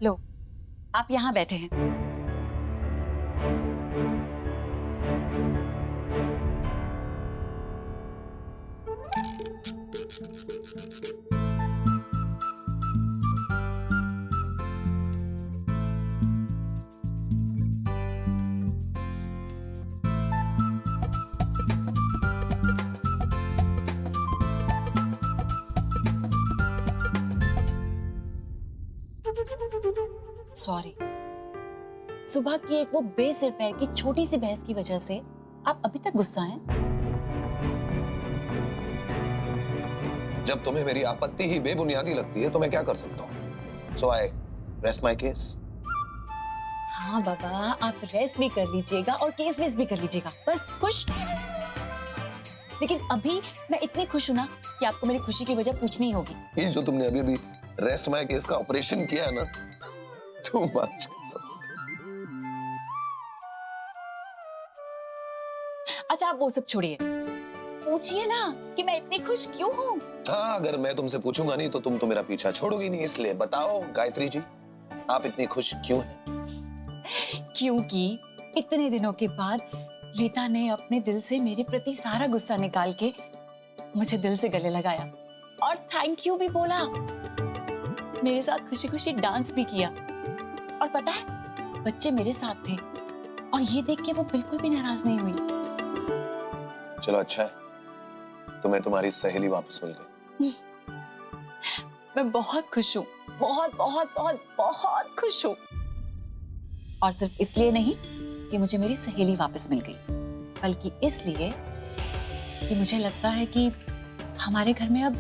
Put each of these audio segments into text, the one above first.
लो, आप यहाँ बैठे हैं। सॉरी, सुबह की एक वो बेसिर पैर की छोटी सी बहस की वजह से आप अभी तक गुस्सा हैं? जब तुम्हें मेरी आपत्ति ही बेबुनियादी लगती है तो मैं क्या कर सकता हूँ? सो आई रेस्ट माई केस। हाँ बाबा, आप रेस्ट भी कर लीजिएगा और केस वेस भी कर लीजिएगा, बस खुश। लेकिन अभी मैं इतनी खुश हूं ना कि आपको मेरी खुशी की वजह पूछनी ही होगी। ये जो तुमने अभी अभी रेस्ट माई केस का ऑपरेशन किया है ना, तुम आज सबसे। अच्छा, आप वो सब छोड़िए, पूछिए ना कि मैं इतनी खुश क्यों हूँ। हाँ, अगर मैं तुमसे पूछूंगा नहीं तो तुम तो मेरा पीछा छोड़ोगी नहीं, इसलिए बताओ गायत्री जी, आप इतनी खुश क्यों हैं? क्योंकि इतने दिनों के बाद रीता ने अपने दिल से मेरे प्रति सारा गुस्सा निकाल के मुझे दिल से गले लगाया और थैंक यू भी बोला। मेरे साथ खुशी खुशी डांस भी किया और पता है, बच्चे मेरे साथ थे और ये देख के वो बिल्कुल भी नाराज नहीं हुई। चलो अच्छा है, तुम्हें तुम्हारी सहेली वापस मिल गई। मैं बहुत खुश हूँ, बहुत बहुत बहुत बहुत खुश हूँ। और सिर्फ इसलिए नहीं कि मुझे मेरी सहेली वापस मिल गई, बल्कि इसलिए कि मुझे लगता है कि हमारे घर में अब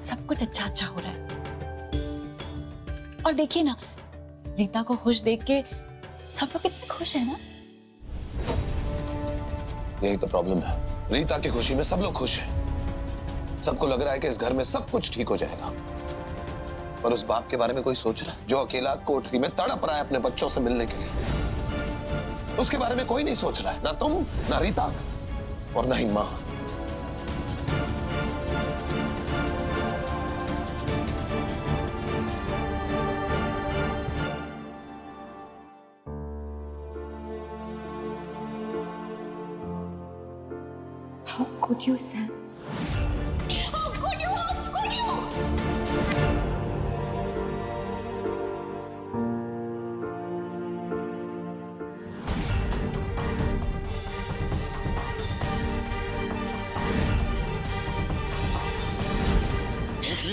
सब कुछ अच्छा अच्छा हो रहा है। और देखिए ना, रीता को खुश देख के सब लोग कितने खुश हैं ना। यही तो प्रॉब्लम है, रीता की खुशी में सब लोग खुश हैं। सबको लग रहा है कि इस घर में सब कुछ ठीक हो जाएगा, पर उस बाप के बारे में कोई सोच रहा है जो अकेला कोठरी में तड़प रहा है अपने बच्चों से मिलने के लिए? उसके बारे में कोई नहीं सोच रहा है, ना तुम, ना रीता और ना ही मां। How could you, Sam? How could you? How could you?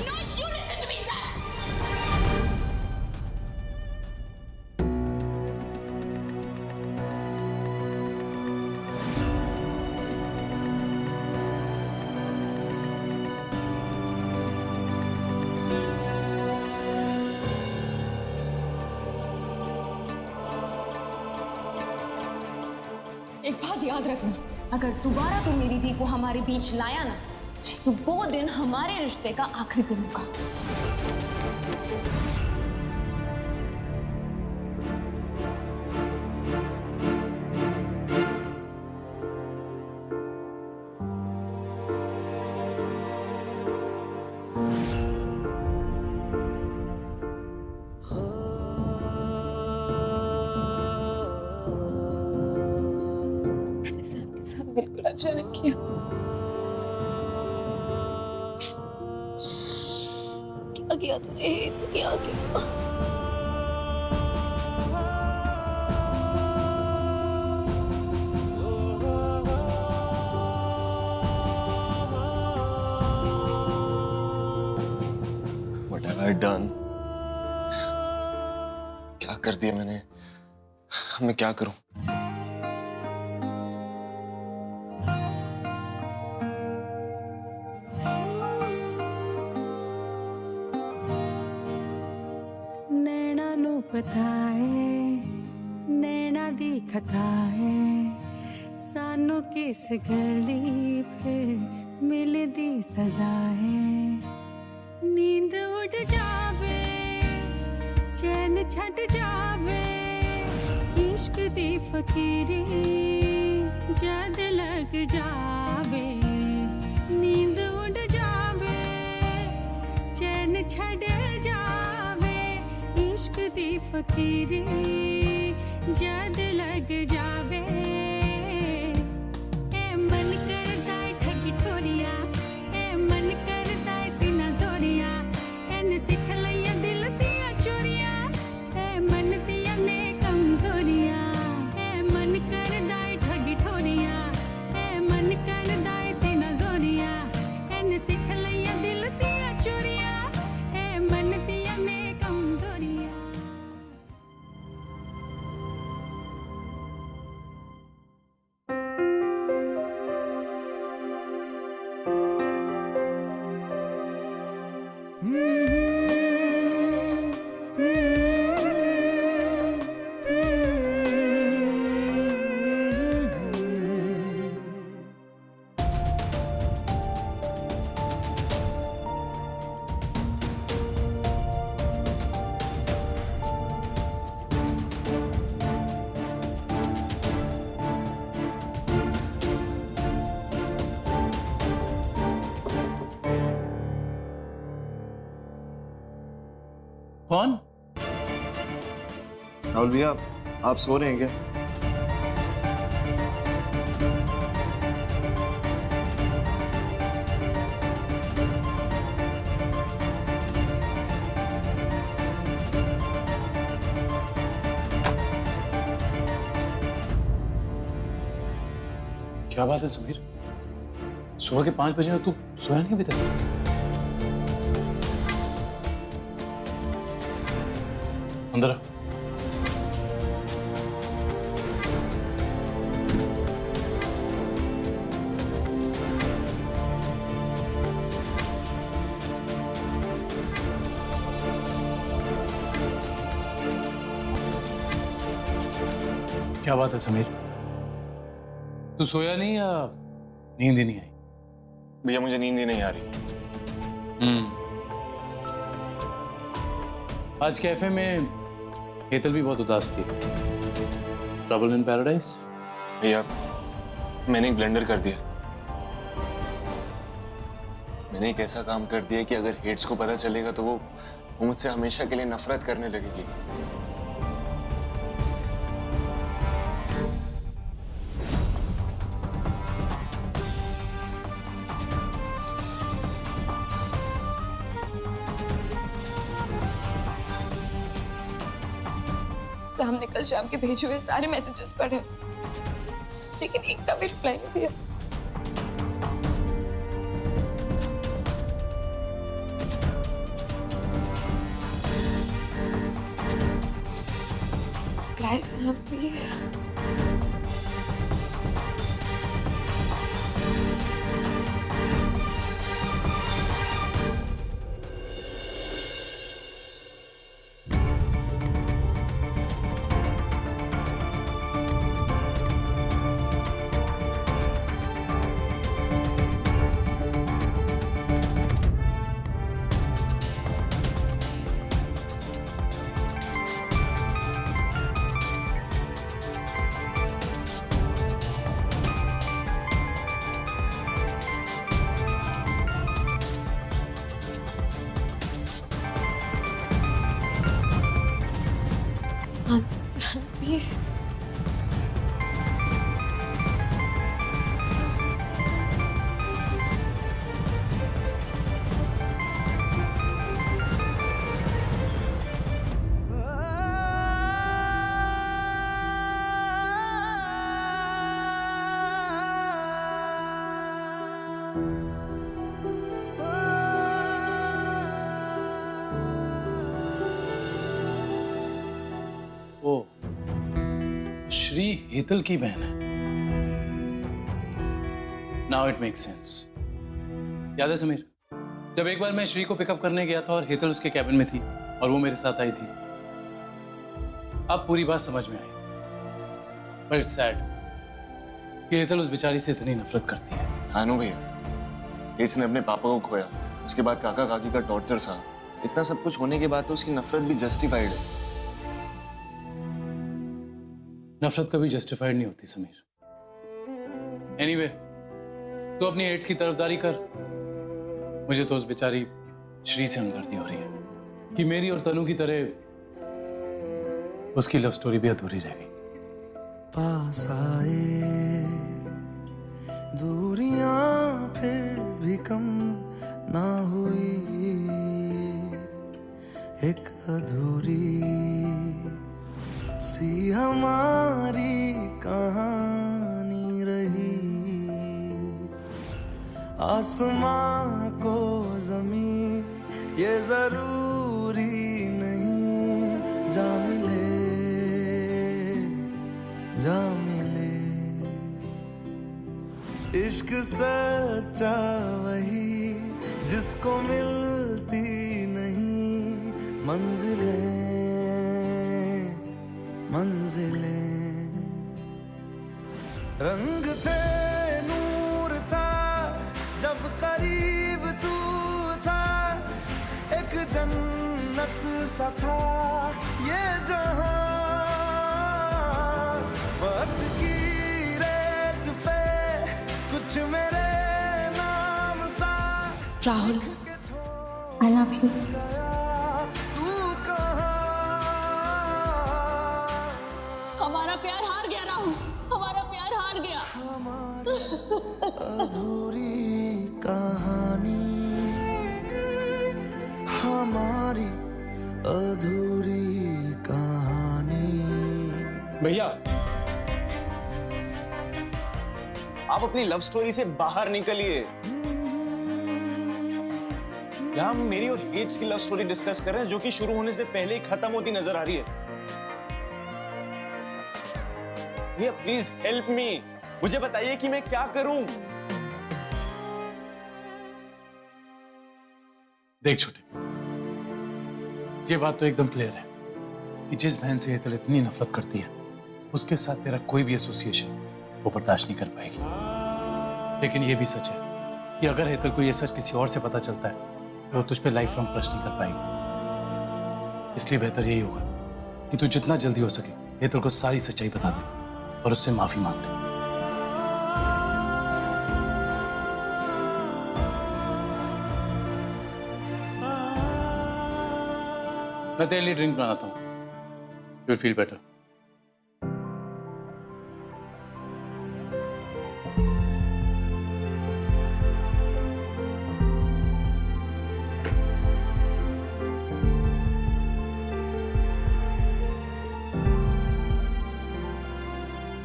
No, you listen to me, Sam. एक बात याद रखना, अगर दोबारा तुम मेरी धी को हमारे बीच लाया ना, तो वो दिन हमारे रिश्ते का आखिरी दिन होगा। मैंने सैम के साथ बिल्कुल अच्छा नहीं किया। क्या किया तूने? हेट्स क्या किया? What have I done? क्या कर दिया मैंने? मैं क्या करूं? नैना नू पता है, नैना दी कथा है, सानू किस गली फिर मिलदी सजा है। नींद उड़ जावे, चैन छट जावे, इश्क दी फकीरी जद लग जावे। नींद उड़ जावे, चैन छट जावे, इश्क दी फकीरी जद लग जावे ए मन करदा है ठगी ठोरिया ए मन करदा है सीना जोरिया एन सिख लिया दिल दिया चोरिया ए मन दिया ने कमजोरिया ए मन करदा है ठगी ठोरिया ए मन करदा है सीना जोरिया एन सिख लिया दिल दिया चोरिया ए मन दिया ने कमजोरिया। कौन? राहुल भैया आप सो रहे हैं क्या? क्या बात है समीर, सुबह के 5 बजे और तू सोया नहीं अभी तक? अंदर आ। क्या बात है समीर, तू सोया नहीं या नींद ही नहीं आई? भैया मुझे नींद ही नहीं आ रही। आज कैफे में हेतल भी बहुत उदास थी। Trouble in paradise? भैया मैंने एक ब्लेंडर कर दिया। मैंने एक ऐसा काम कर दिया कि अगर हेट्स को पता चलेगा तो वो मुझसे हमेशा के लिए नफरत करने लगेगी। हमने कल शाम के भेजे हुए सारे मैसेजेस पढ़े लेकिन एक का भी रिप्लाई नहीं दिया। Reply Sam please. Answer, Sam, please. ओ, श्री हेतल की बहन है। Now it make sense. याद है समीर, जब एक बार मैं श्री को पिकअप करने गया था और हेतल उसके कैबिन में थी और वो मेरे साथ आई थी। अब पूरी बात समझ में आई। पर इट्स सैड कि हेतल उस बेचारी से इतनी नफरत करती है। हानू भैया, इसने अपने पापा को खोया, उसके बाद काका काकी का टॉर्चर सहा। इतना सब कुछ होने के बाद तो उसकी नफरत भी जस्टिफाइड है। नफरत कभी जस्टिफाइड नहीं होती समीर। एनीवे, तो अपनी एड्स की तरफदारी कर। मुझे तो उस बेचारी श्री से हमदर्दी हो रही है कि मेरी और तनु की तरह उसकी लव स्टोरी भी अधूरी रह गई। पास आए दूरियां फिर भी कम ना हुई, एक अधूरी सी हमारी कहानी रही। आसमां को जमीन ये जरूरी नहीं, जा मिले जा मिले। इश्क सच्चा वही जिसको मिलती नहीं मंजिलें मंजिलें। रंग थे नूर था जब करीब तू था, एक जन्नत सा था ये जहां। वक्त की रेत पे कुछ मेरे नाम सा राहुल, I love you. तू कहाँ? हमारा प्यार हार गया राहुल, हमारा प्यार हार गया। अधूरी कहानी हमारी अधूरी कहानी। भैया, आप अपनी लव स्टोरी से बाहर निकलिए। यहां हम मेरी और हेट्स की लव स्टोरी डिस्कस कर रहे हैं, जो कि शुरू होने से पहले ही खत्म होती नजर आ रही है। भैया प्लीज हेल्प मी, मुझे बताइए कि मैं क्या करूं। देख छोटे, ये बात तो एकदम क्लियर है कि जिस बहन से हेतल इतनी नफरत करती है, उसके साथ तेरा कोई भी एसोसिएशन वो बर्दाश्त नहीं कर पाएगी। लेकिन ये भी सच है कि अगर हेतल को ये सच किसी और से पता चलता है तो वो तुझ पे लाइफ लॉन्ग ट्रस्ट नहीं कर पाएगी। इसलिए बेहतर यही होगा कि तू जितना जल्दी हो सके हेतल को सारी सच्चाई बता दे और उससे माफी मांग ले। मैं तेरे लिए ड्रिंक बनाता हूँ, यू विल फील बेटर।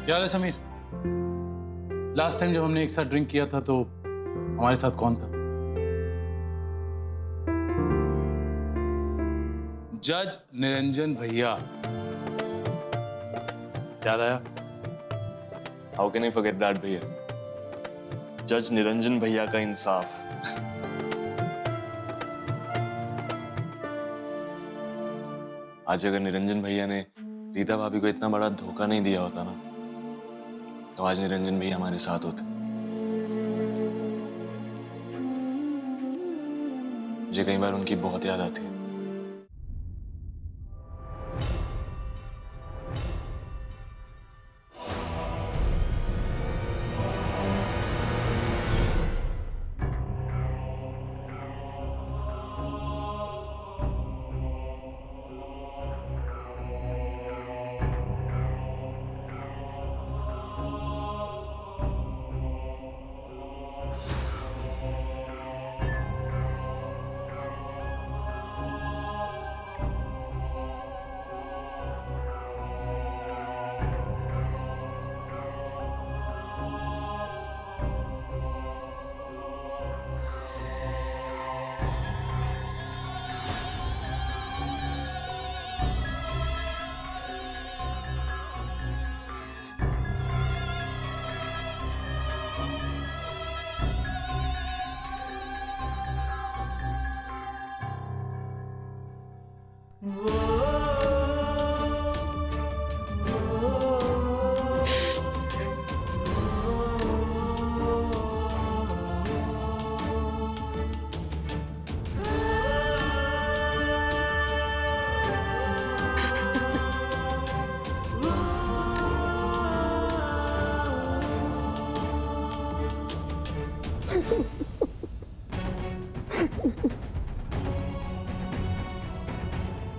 याद है समीर, लास्ट टाइम जब हमने एक साथ ड्रिंक किया था तो हमारे साथ कौन था? जज निरंजन भैया। याद आया? How can I forget that भैया। जज निरंजन भैया का इंसाफ। आज अगर निरंजन भैया ने रीता भाभी को इतना बड़ा धोखा नहीं दिया होता ना, तो आज निरंजन भैया हमारे साथ होते। मुझे कई बार उनकी बहुत याद आती है।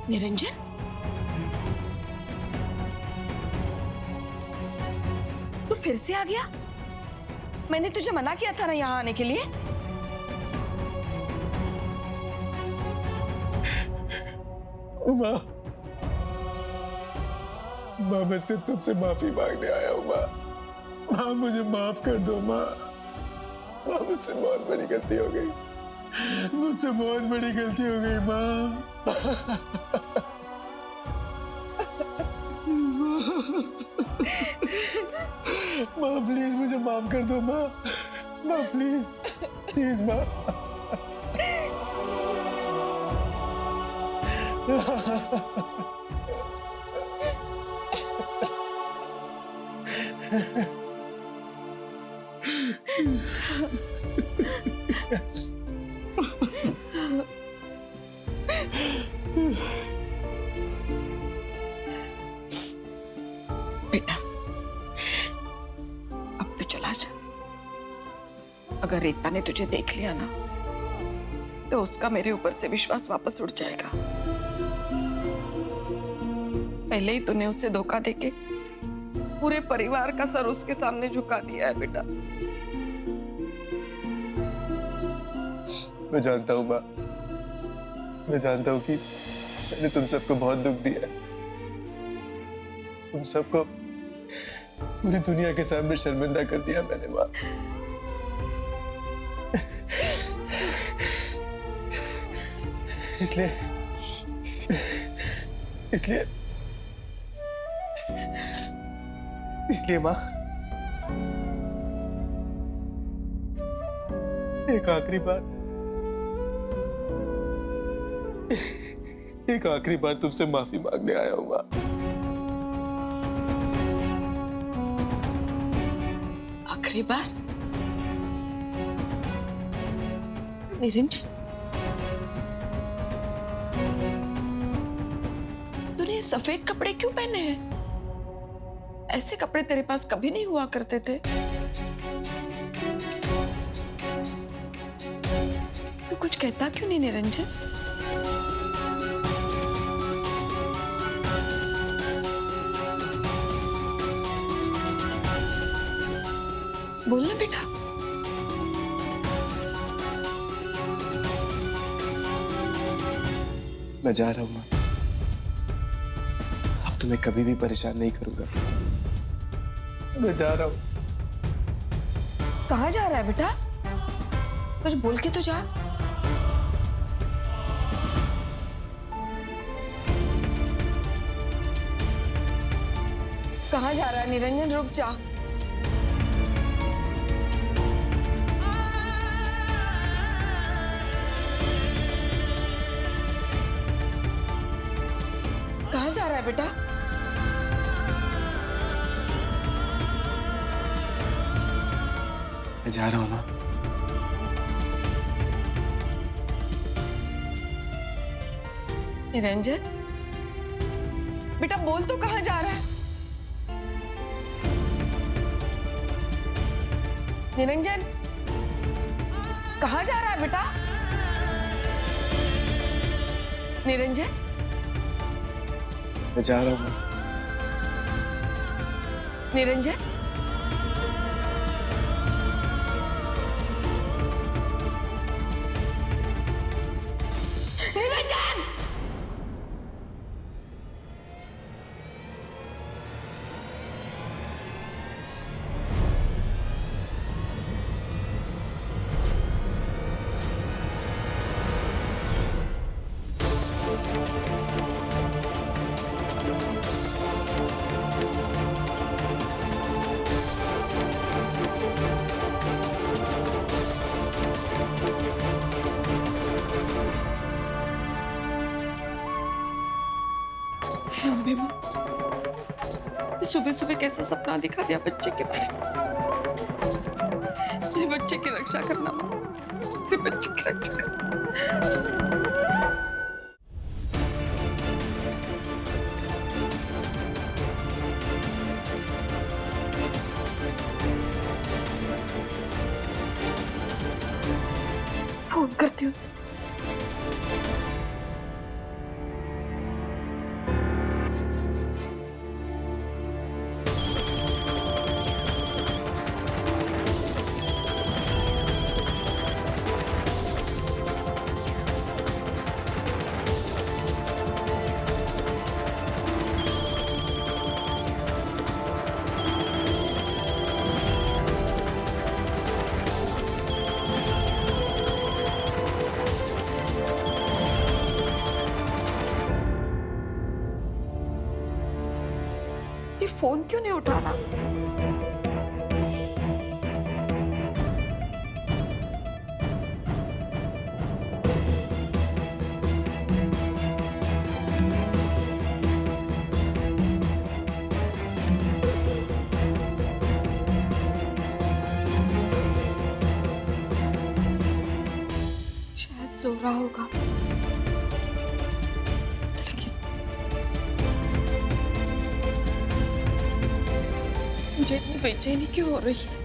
निरंजन, फिर से आ गया? मैंने तुझे मना किया था ना यहाँ आने के लिए। माँ, माँ मैं सिर्फ तुमसे माफी मांगने आया हूँ माँ। माँ मुझे माफ कर दो माँ। माँ मुझसे बहुत बड़ी गलती हो गई, मुझसे बहुत बड़ी गलती हो गई माँ। माँ प्लीज मुझे माफ कर दो माँ। माँ प्लीज प्लीज माँ। बेटा अब तू चला जा। अगर रीता ने तुझे देख लिया ना तो उसका मेरे ऊपर से विश्वास वापस उड़ जाएगा। पहले ही तूने उसे धोखा देके पूरे परिवार का सर उसके सामने झुका दिया है बेटा। मैं जानता हूँ माँ, मैं जानता हूँ कि मैंने तुम सबको बहुत दुख दिया है। तुम सबको पूरी दुनिया के सामने शर्मिंदा कर दिया मैंने माँ। इसलिए इसलिए इसलिए माँ एक आखिरी बार तुमसे माफी मांगने आया हूँ माँ। आखिरी बार? निरंजन, तूने ये सफेद कपड़े क्यों पहने हैं? ऐसे कपड़े तेरे पास कभी नहीं हुआ करते थे। तू कुछ कहता क्यों नहीं निरंजन? बोल ना बेटा। मैं जा रहा हूँ माँ, अब तुम्हें कभी भी परेशान नहीं करूंगा। मैं जा रहा हूँ। कहाँ जा रहा है बेटा? कुछ बोल के तो जा। कहाँ जा रहा है निरंजन? रुक जा। कहाँ जा रहा है बेटा? मैं जा रहा हूँ माँ। निरंजन बेटा बोल तो कहाँ जा रहा है? निरंजन कहाँ जा रहा है बेटा? निरंजन मैं जा रहा हूँ माँ। निरंजन निरंजन अम्बे माँ, सुबह सुबह कैसा सपना दिखा दिया बच्चे के बारे में। मेरे बच्चे की रक्षा करना माँ, मेरे बच्चे की रक्षा करना। फोन करती हूँ उनसे। फोन क्यों नहीं उठा रहा? शायद सो रहा होगा, लेकिन मुझे इतनी बेचैनी क्यों हो रही है?